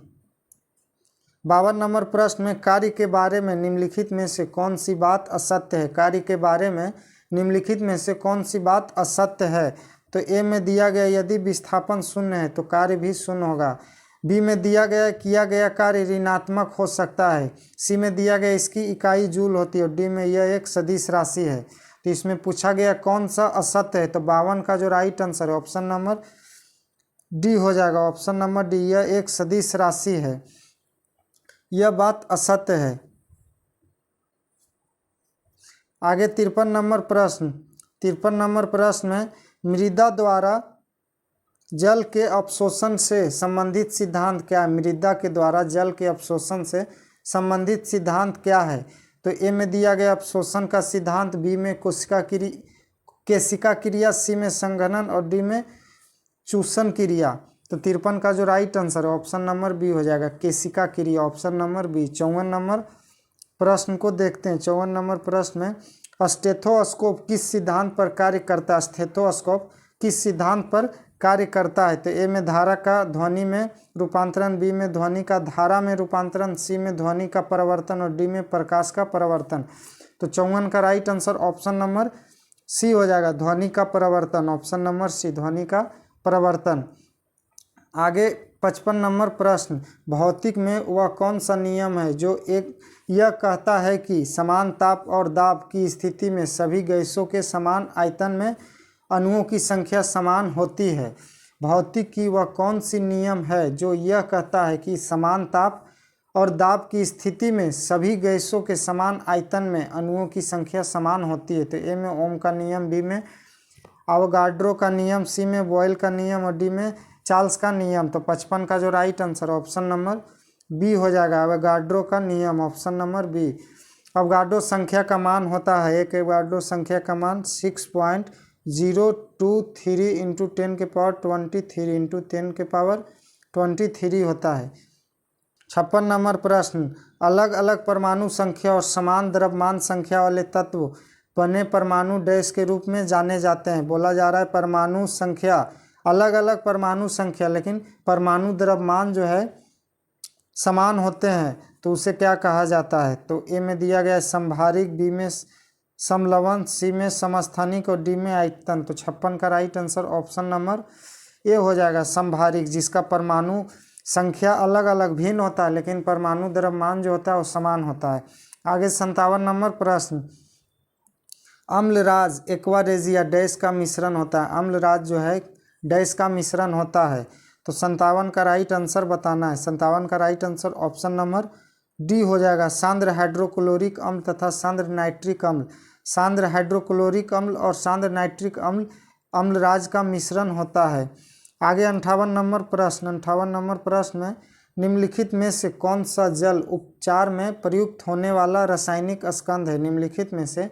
[SPEAKER 1] 52 नंबर प्रश्न में कार्य के बारे में निम्नलिखित में से कौन सी बात असत्य है? कार्य के बारे में निम्नलिखित में से कौन सी बात असत्य है? तो ए में दिया गया यदि विस्थापन शून्य है तो कार्य भी शून्य होगा। बी में दिया गया किया गया कार्य ऋणात्मक हो सकता है। सी में दिया गया इसकी इकाई जूल होती है और डी में यह एक सदिश राशि है। तो इसमें पूछा गया कौन सा असत्य है? तो 52 का जो राइट आंसर है ऑप्शन नंबर डी हो जाएगा, ऑप्शन नंबर डी, यह एक सदिश राशि है, यह बात असत्य है। आगे 53 नंबर प्रश्न, 53 नंबर प्रश्न में मृदा द्वारा जल के अवशोषण से संबंधित सिद्धांत क्या है? मृदा के द्वारा जल के अवशोषण से संबंधित सिद्धांत क्या है? तो ए में दिया गया अवशोषण का सिद्धांत, बी में केशिका क्रिया, सी में संघनन और डी में चूषण क्रिया। तो 53 का जो राइट आंसर है ऑप्शन नंबर बी हो जाएगा, केशिका क्रिया, ऑप्शन नंबर बी। 54 नंबर प्रश्न को देखते हैं। 54 नंबर प्रश्न में स्टेथोस्कोप किस सिद्धांत पर कार्य करता है? स्टेथोस्कोप किस सिद्धांत पर कार्य करता है? तो ए में धारा का ध्वनि में रूपांतरण, बी में ध्वनि का धारा में रूपांतरण, सी में ध्वनि का परिवर्तन और डी में प्रकाश का परिवर्तन। तो 54 का right answer option number C हो जाएगा, ध्वनि का परिवर्तन, ऑप्शन नंबर सी, ध्वनि का परिवर्तन। आगे 55 नंबर प्रश्न, भौतिक में वह कौन सा नियम है जो यह कहता है कि समान ताप और दाब की स्थिति में सभी गैसों के समान आयतन में अणुओं की संख्या समान होती है? भौतिक की वह कौन सी नियम है जो यह कहता है कि समान ताप और दाब की स्थिति में सभी गैसों के समान आयतन में अणुओं की संख्या समान होती है। तो ए में ओम का नियम, बी में अवोगाड्रो का नियम, सी में बॉयल का नियम और डी में चार्ल्स का नियम। तो 55 का जो right answer option number B हो जाएगा, अवोगाड्रो का नियम, ऑप्शन नंबर बी। अवोगाड्रो संख्या का मान होता है, एक अवोगाड्रो संख्या का मान 6.023 इंटू 10 के पावर 23 इंटू 10 के पावर 23 होता है। 56 नंबर प्रश्न, अलग अलग परमाणु संख्या और समान द्रव्यमान संख्या वाले तत्व बने परमाणु डैश के रूप में जाने जाते हैं। बोला जा रहा है परमाणु संख्या, अलग अलग परमाणु संख्या लेकिन परमाणु द्रव्यमान जो है समान होते हैं तो उसे क्या कहा जाता है। तो ए में दिया गया है समभारिक, बी में समलवण, सी में समस्थानिक और डी में आयतन। तो 56 का right answer option number A हो जाएगा, समभारिक, जिसका परमाणु संख्या अलग अलग भिन्न होता है लेकिन परमाणु द्रव्यमान जो होता है वो समान होता है। आगे 57 नंबर प्रश्न, अम्लराज एक्वारेजिया डैश का मिश्रण होता है। अम्लराज जो है डैश का मिश्रण होता है। तो 57 का राइट आंसर बताना है। 57 का right answer option number D हो जाएगा, सांद्र हाइड्रोक्लोरिक अम्ल तथा सांद्र नाइट्रिक अम्ल। सांद्र हाइड्रोक्लोरिक अम्ल और सांद्र नाइट्रिक अम्ल अम्लराज का मिश्रण होता है। आगे 58 नंबर प्रश्न, 58 नंबर प्रश्न में निम्नलिखित में से कौन सा जल उपचार में प्रयुक्त होने वाला रासायनिक स्कंध है। निम्नलिखित में से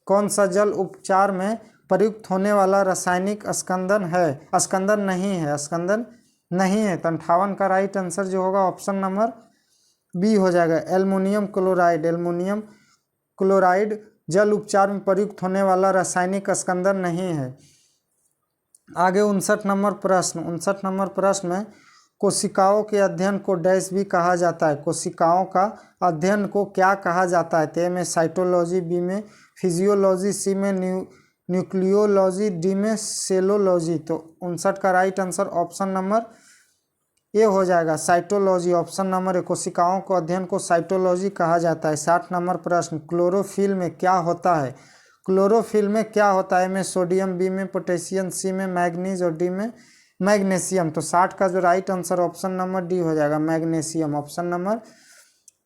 [SPEAKER 1] कौन सा जल उपचार में प्रयुक्त होने वाला रासायनिक स्कंदन है, स्कंदन नहीं है, स्कंदन नहीं है। तो 58 का राइट आंसर जो होगा ऑप्शन नंबर बी हो जाएगा, एल्युमिनियम क्लोराइड। एल्युमिनियम क्लोराइड जल उपचार में प्रयुक्त होने वाला रासायनिक स्कंदन नहीं है। आगे 59 नंबर प्रश्न, 59 नंबर प्रश्न में कोशिकाओं के अध्ययन को डैश भी कहा जाता है। कोशिकाओं का अध्ययन को क्या कहा जाता है। तो ए में साइटोलॉजी, बी में फिजियोलॉजी, सी में न्यूक्लियोलॉजी, डी में सेलोलॉजी। तो 59 का right answer option number A हो जाएगा, साइटोलॉजी, ऑप्शन नंबर ए। कोशिकाओं को अध्ययन को साइटोलॉजी कहा जाता है। 60 नंबर प्रश्न, क्लोरोफिल में क्या होता है। क्लोरोफिल में क्या होता है। में सोडियम, बी में पोटेशियम, सी में मैग्नीज और डी में मैग्नीशियम। तो 60 का जो right answer option number D हो जाएगा, magnesium, option number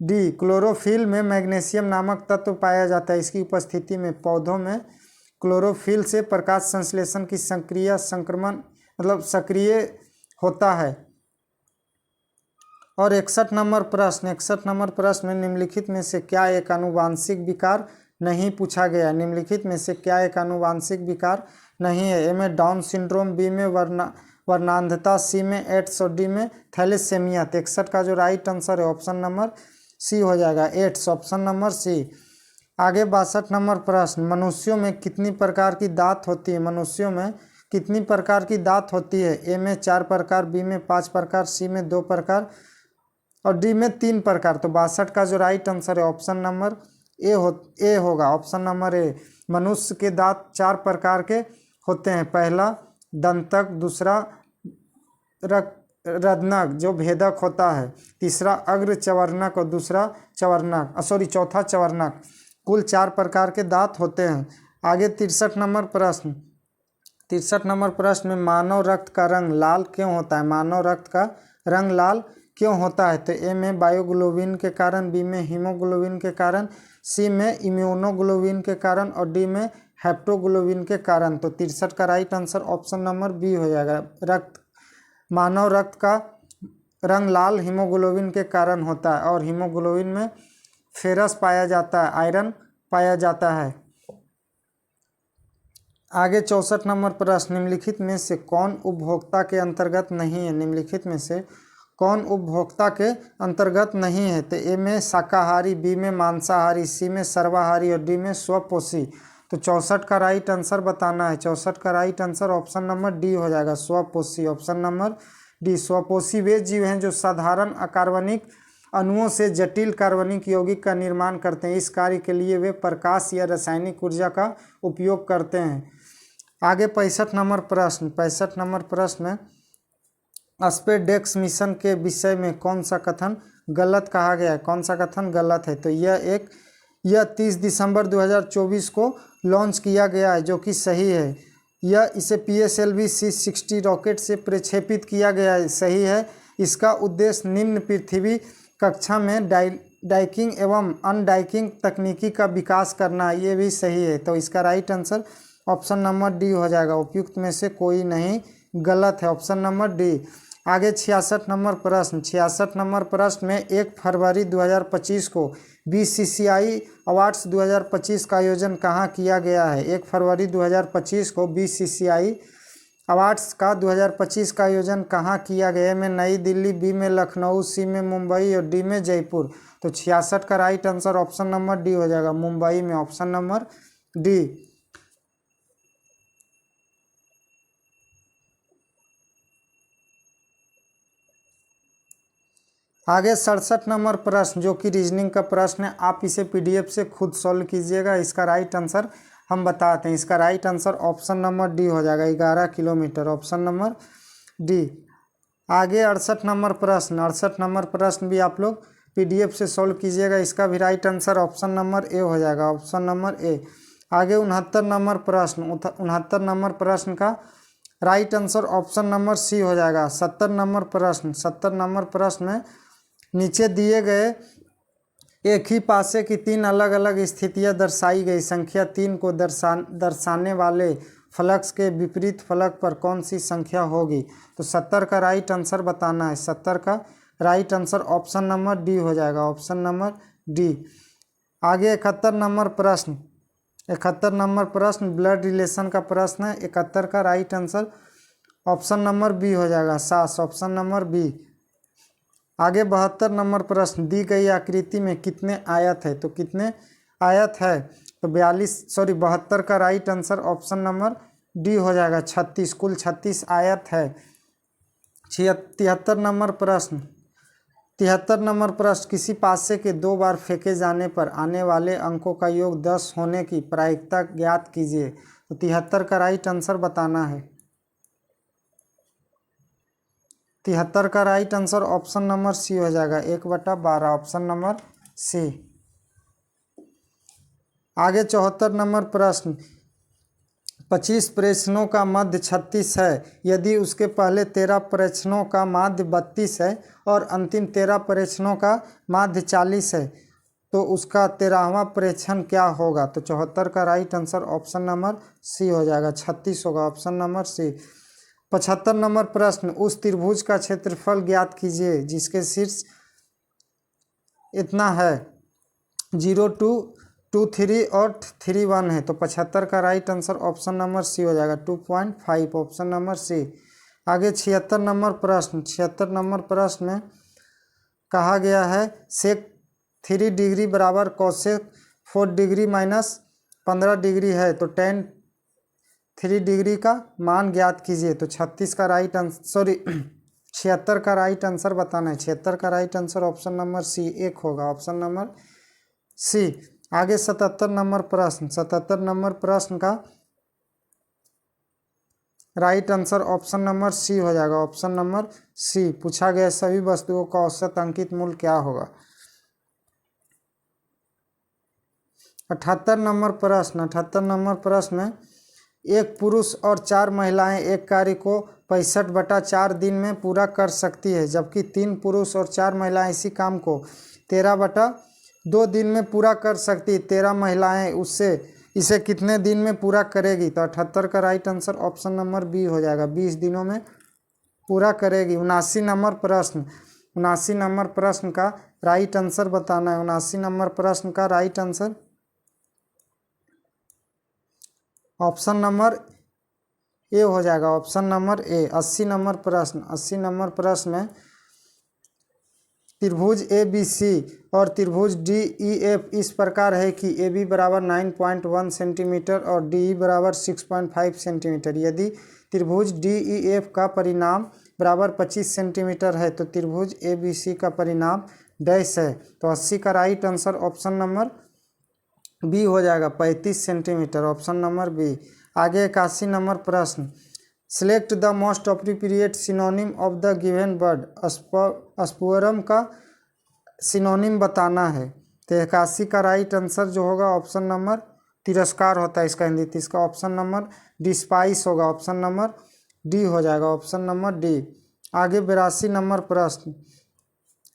[SPEAKER 1] D. Chlorophyll में मैग्नीशियम नामक तत्व पाया जाता है। इसकी उपस्थिति में पौधों में क्लोरोफिल से प्रकाश संश्लेषण की संक्रमण सक्रिय होता है। और 61 नंबर प्रश्न, 61 नंबर प्रश्न में निम्नलिखित में से क्या एक आनुवांशिक विकार नहीं पूछा गया। निम्नलिखित में से क्या एक आनुवांशिक विकार नहीं है। ए में डाउन सिंड्रोम, बी में वर्णांधता, सी में एड्स और डी में थैलेसेमिया। 61 का जो राइट आंसर है ऑप्शन नंबर सी हो जाएगा, एड्स, ऑप्शन नंबर सी। आगे 62 नंबर प्रश्न, मनुष्यों में कितनी प्रकार की दांत होती है। मनुष्यों में कितनी प्रकार की दांत होती है। ए में 4 प्रकार, बी में 5 प्रकार, सी में 2 प्रकार और डी में 3 प्रकार। तो 62 का जो राइट आंसर है ऑप्शन नंबर ए होगा, ऑप्शन नंबर ए। मनुष्य के दांत 4 प्रकार के होते हैं। पहला दंतक, दूसरा रदनक जो भेदक होता है, तीसरा अग्र चवर्णक और दूसरा चौथा चवर्णक। कुल 4 प्रकार के दांत होते हैं। आगे 63 नंबर प्रश्न, 63 नंबर प्रश्न में मानव रक्त का रंग लाल क्यों होता है। मानव रक्त का रंग लाल क्यों होता है। तो ए में बायोग्लोबिन के कारण, बी में हीमोग्लोबिन के कारण, सी में इम्यूनोग्लोबिन के कारण और डी में हेप्टोग्लोबिन के कारण। तो 63 का right answer option number B हो जाएगा, मानव रक्त का रंग लाल हीमोग्लोबिन के कारण होता है और हीमोग्लोबिन में फेरस पाया जाता है, आयरन पाया जाता है। आगे 64 नंबर प्रश्न, निम्नलिखित में से कौन उपभोक्ता के अंतर्गत नहीं है। निम्नलिखित में से कौन उपभोक्ता के अंतर्गत नहीं है। तो ए में शाकाहारी, बी में मांसाहारी, सी में सर्वाहारी और डी में स्वपोषी। तो 64 का राइट आंसर बताना है। 64 का right answer option number D हो जाएगा, स्वपोषी, ऑप्शन नंबर डी। स्वपोषी वे जीव हैं जो साधारण अकार्बनिक अणुओं से जटिल कार्बनिक यौगिक का निर्माण करते हैं। इस कार्य के लिए वे प्रकाश या रासायनिक ऊर्जा का उपयोग करते हैं। आगे 65 नंबर प्रश्न, 65 नंबर प्रश्न में स्पेसडेक्स मिशन के विषय में कौन सा कथन गलत कहा गया है। कौन सा कथन गलत है। तो यह 30 दिसंबर 2024 को लॉन्च किया गया है जो कि सही है। इसे PSLV C-60 रॉकेट से प्रक्षेपित किया गया है, सही है। इसका उद्देश्य निम्न पृथ्वी कक्षा में डाइकिंग एवं अनडाइकिंग तकनीकी का विकास करना, ये भी सही है। तो इसका right answer option number D हो जाएगा। उपयुक्त में से कोई नहीं गलत है, ऑप्शन नंबर डी। आगे 66 नंबर प्रश्न। 66 नंबर प्रश्न में 1 फरवरी 2025 को BCCI अवार्ड्स 2025 का आयोजन कहाँ किया गया है? 1 फरवरी 2025 को BCCI अवार्ड्स का 2025 का आयोजन कहाँ किया गया है? में नई दिल्ली, बी में लखनऊ, सी में मुंबई और डी में जयपुर। तो 66 का right answer option number D हो जाएगा, मुंबई में, ऑप्शन नंबर डी। आगे 67 नंबर प्रश्न जो कि रीजनिंग का प्रश्न है, आप इसे PDF से खुद सॉल्व कीजिएगा। इसका राइट आंसर हम बताते हैं। इसका right answer option number D हो जाएगा, 11 किलोमीटर, ऑप्शन नंबर डी। आगे 68 नंबर प्रश्न। 68 नंबर प्रश्न भी आप लोग PDF से सॉल्व कीजिएगा। इसका भी right answer option number A हो जाएगा, ऑप्शन नंबर ए। आगे 69 नंबर प्रश्न। 69 नंबर प्रश्न का right answer option number C हो जाएगा। 70 नंबर प्रश्न। 70 नंबर प्रश्न में नीचे दिए गए एक ही पासे की 3 अलग अलग स्थितियां दर्शाई गई। संख्या 3 को दर्शाने वाले फलक के विपरीत फलक पर कौन सी संख्या होगी? तो 70 का राइट आंसर बताना है। 70 का right answer option number D हो जाएगा, ऑप्शन नंबर डी। आगे 71 नंबर प्रश्न। 71 नंबर प्रश्न ब्लड रिलेशन का प्रश्न है। 71 का right answer option number B हो जाएगा, सास, ऑप्शन नंबर बी। आगे 72 नंबर प्रश्न। दी गई आकृति में कितने आयत है? तो कितने आयत है? तो 72 का right answer option number D हो जाएगा, 36। कुल 36 आयत है। 73 नंबर प्रश्न। 73 नंबर प्रश्न। किसी पासे के 2 बार फेंके जाने पर आने वाले अंकों का योग 10 होने की प्रायिकता ज्ञात कीजिए। तो 73 का राइट आंसर बताना है। 73 का right answer option number C हो जाएगा, 1/12, ऑप्शन नंबर सी। आगे 74 नंबर प्रश्न। 25 प्रश्नों का माध्य 36 है। यदि उसके पहले 13 प्रश्नों का माध्य 32 है और अंतिम 13 प्रश्नों का माध्य 40 है तो उसका 13वां प्रश्न क्या होगा? तो 74 का right answer option number C हो जाएगा, 36 होगा, ऑप्शन नंबर सी। 75 नंबर प्रश्न। उस त्रिभुज का क्षेत्रफल ज्ञात कीजिए जिसके शीर्ष इतना है, 0, 2, 2, 3 और 3, 1 है। तो 75 का right answer option number C हो जाएगा, 2.5, ऑप्शन नंबर सी। आगे 76 नंबर प्रश्न। 76 नंबर प्रश्न में कहा गया है सेक 3 डिग्री बराबर कोसेक 4 डिग्री माइनस 15 डिग्री है तो tan 3 डिग्री का मान ज्ञात कीजिए। तो 36 का राइट आंसर 76 का राइट आंसर बताना है। 76 का right answer option number C 1 होगा, ऑप्शन नंबर सी। आगे 77 नंबर प्रश्न। 77 नंबर प्रश्न का right answer option number C हो जाएगा, ऑप्शन नंबर सी। पूछा गया सभी वस्तुओं का औसत अंकित मूल्य क्या होगा? 78 नंबर प्रश्न। 78 नंबर प्रश्न में एक पुरुष और 4 महिलाएं एक कार्य को 65/4 दिन में पूरा कर सकती है, जबकि 3 पुरुष और 4 महिलाएं इसी काम को 13/2 दिन में पूरा कर सकती है। 13 महिलाएं इसे कितने दिन में पूरा करेगी? तो 78 का right answer option number B हो जाएगा, 20 दिनों में पूरा करेगी। 79 नंबर प्रश्न। 79 नंबर प्रश्न का राइट आंसर बताना है। 79 नंबर प्रश्न का right answer option number A हो जाएगा, ऑप्शन नंबर ए। 80 नंबर प्रश्न। 80 नंबर प्रश्न में त्रिभुज ABC और त्रिभुज DEF इस प्रकार है कि AB बराबर 9.1 सेंटीमीटर और DE बराबर 6.5 सेंटीमीटर। यदि त्रिभुज DEF का परिणाम बराबर 25 सेंटीमीटर है तो त्रिभुज ABC का परिणाम डैश है। तो 80 का right answer option number B हो जाएगा, 35 सेंटीमीटर, ऑप्शन नंबर बी। आगे 81 नंबर प्रश्न। Select the most appropriate synonym of the given word. स्पुअरम का सिनोनिम बताना है। तो 81 का राइट आंसर जो होगा ऑप्शन नंबर तिरस्कार होता है इसका हिंदी, तो इसका ऑप्शन नंबर डिस्पाइस होगा, ऑप्शन नंबर डी हो जाएगा, ऑप्शन नंबर डी। आगे 82 नंबर प्रश्न।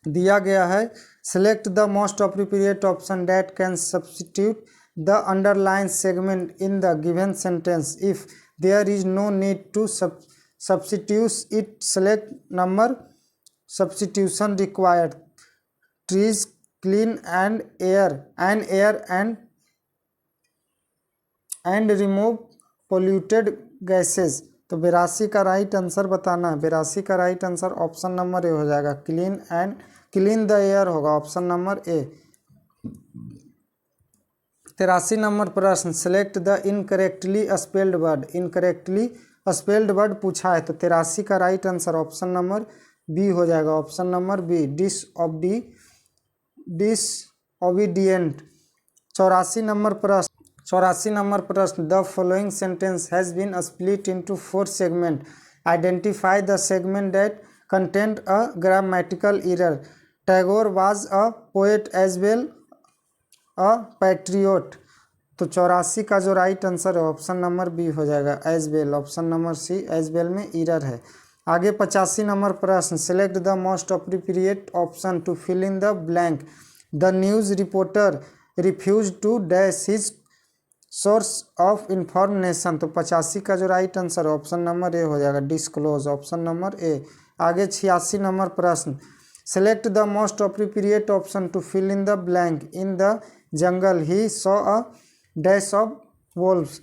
[SPEAKER 1] दिया गया है। Select the most appropriate option that can substitute the underline segment in the given sentence if there is no need to substitute it. Select number substitution required trees clean air and remove polluted gases. तो 82 का right answer बताना है। 82 का right answer option number A हो जाएगा, clean the air होगा option number A. 83 number प्रश्न, select the incorrectly spelled word. Incorrectly spelled word पूछा है, तो 83 का right answer option number B हो जाएगा, option number B, disobedient. 84 number प्रश्न, the following sentence has been split into 4 segment. Identify the segment that content a grammatical error. Tagore was a poet as well a patriot. तो 84 का जो right answer है option number B हो जाएगा, as well, option number C, as well में error है। आगे 85 number प्रश्न, select the most appropriate option to fill in the blank. The news reporter refuse to dash his source of information. तो 85 का जो right answer है option number A हो जाएगा, डिस्क्लोज, ऑप्शन नंबर ए। आगे 86 नंबर प्रश्न, select the most appropriate option to fill in the blank. In the jungle he saw a dash of wolves.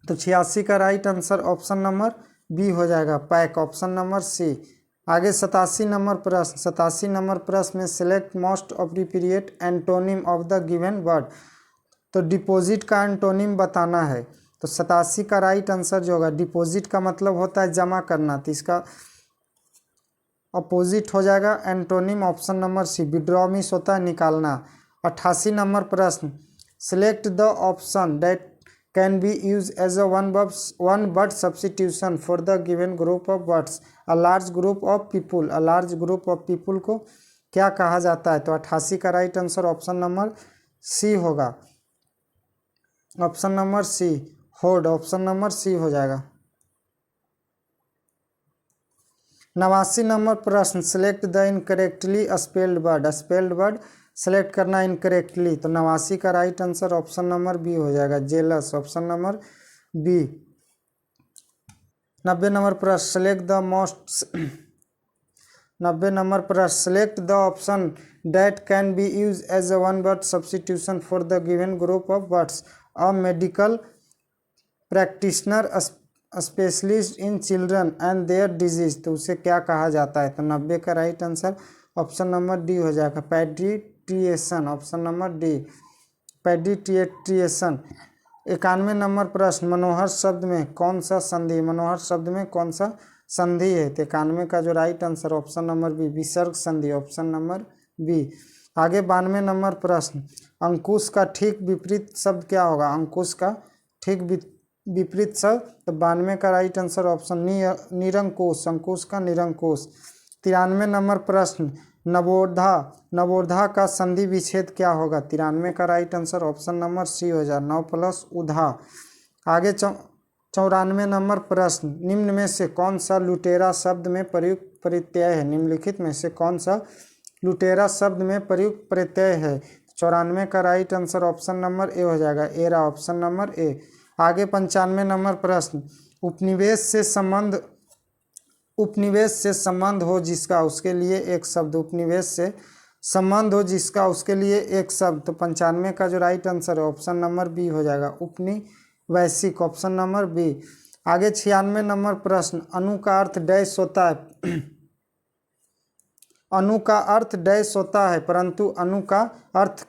[SPEAKER 1] तो 86 का right answer option number B हो जाएगा, pack, option number सी। आगे 87 number प्रश्न, 87 number प्रश्न में select most appropriate antonym of the given word. तो deposit का एंटोनिम बताना है। तो 87 का राइट आंसर जो होगा, डिपॉजिट का मतलब होता है जमा करना, तो इसका अपोजिट हो जाएगा antonym, option number C, withdraw means होता है निकालना। 88 नंबर प्रश्न, select the option that can be use as a one word substitution for the given group of words. A large group of people. A large group of people को क्या कहा जाता है? तो 88 का right answer option number C होगा, option number सी, होड, option number C हो जाएगा। 89 नंबर प्रश्न, select the incorrectly spelled word. Spelled word select करना इनकरेक्टली। तो 89 का right answer option number B हो जाएगा, jealous, option number B. 90 number प्रश्न, सेलेक्ट द मोस्ट 90 नंबर प्रश्न, select the option that can be use as a one word substitution for the given group of words. A medical practitioner specialist in children and their disease. तो उसे क्या कहा जाता है? तो 90 का right answer option number D हो जाएगा, paediatrician, option number D, paediatrician. 91 number प्रश्न, मनोहर शब्द में कौन सा संधि? मनोहर शब्द में कौन सा संधि है? तो 91 का जो right answer option number B, विसर्ग संधि, ऑप्शन नंबर बी। आगे 92 नंबर प्रश्न, अंकुश का ठीक विपरीत शब्द क्या होगा? अंकुश का ठीक विपरीत शब्द, तो 92 का राइट आंसर ऑप्शन निरंकुश, अंकुश का निरंकुश। 93 नंबर प्रश्न, नवोर्धा का संधि विच्छेद क्या होगा? 93 का right answer option number C हो जाए, नव प्लस उधा। आगे 94 नंबर प्रश्न, निम्न में से कौन सा लुटेरा शब्द में प्रयुक्त प्रत्यय है? निम्नलिखित में से कौन सा लुटेरा शब्द में प्रयुक्त प्रत्यय है? 94 का right answer option number A हो जाएगा, एरा, ऑप्शन नंबर ए। आगे 95 नंबर प्रश्न, उपनिवेश से संबंध हो जिसका उसके लिए एक शब्द। उपनिवेश से संबंध हो जिसका उसके लिए एक शब्द। तो 95 का जो राइट आंसर है ऑप्शन नंबर बी हो जाएगा, उपनिवेशिक, ऑप्शन नंबर बी। आगे 96 नंबर प्रश्न, अणु का अर्थ डैश होता है। अणु का अर्थ डैश होता है परंतु अणु का अर्थ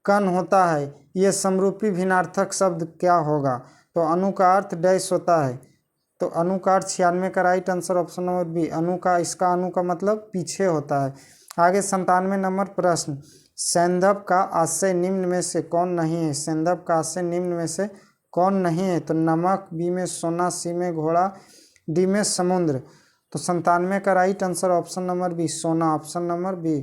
[SPEAKER 1] कण होता है, ये समरूपी भिन्नार्थक शब्द क्या होगा? तो अणु का अर्थ डैश होता है, तो अणु का अर्थ 96 का right answer option number B, अणु का मतलब पीछे होता है। आगे 97 नंबर प्रश्न, सैंधव का आशय निम्न में से कौन नहीं है? सैंधव का आशय निम्न में से कौन नहीं है? तो नमक, बी में सोना, सी में घोड़ा, डी में समुद्र। तो 97 का right answer option number B, सोना, ऑप्शन नंबर बी।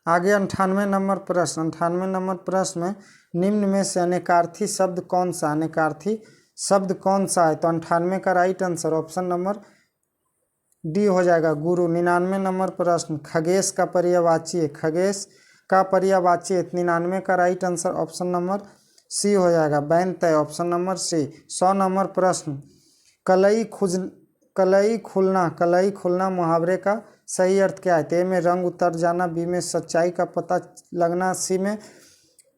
[SPEAKER 1] आगे 98 नंबर प्रश्न, 98 नंबर प्रश्न में निम्न में से अनेकार्थी शब्द कौन सा? अनेकार्थी शब्द कौन सा है? तो 98 का right answer option number D हो जाएगा गुरु। 99 नंबर प्रश्न, खगेश का पर्यायवाची है, खगेश का पर्यायवाची है 99 का right answer option number C हो जाएगा, बैनतय ऑप्शन नंबर सी। 100 नंबर प्रश्न, कलई खुलना मुहावरे का सही अर्थ क्या है? ए में रंग उतर जाना, बी में सच्चाई का पता लगना, सी में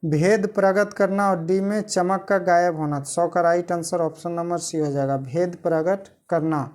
[SPEAKER 1] भेद प्रकट करना और डी में चमक का गायब होना। 100 का right answer option number C हो जाएगा, भेद प्रकट करना।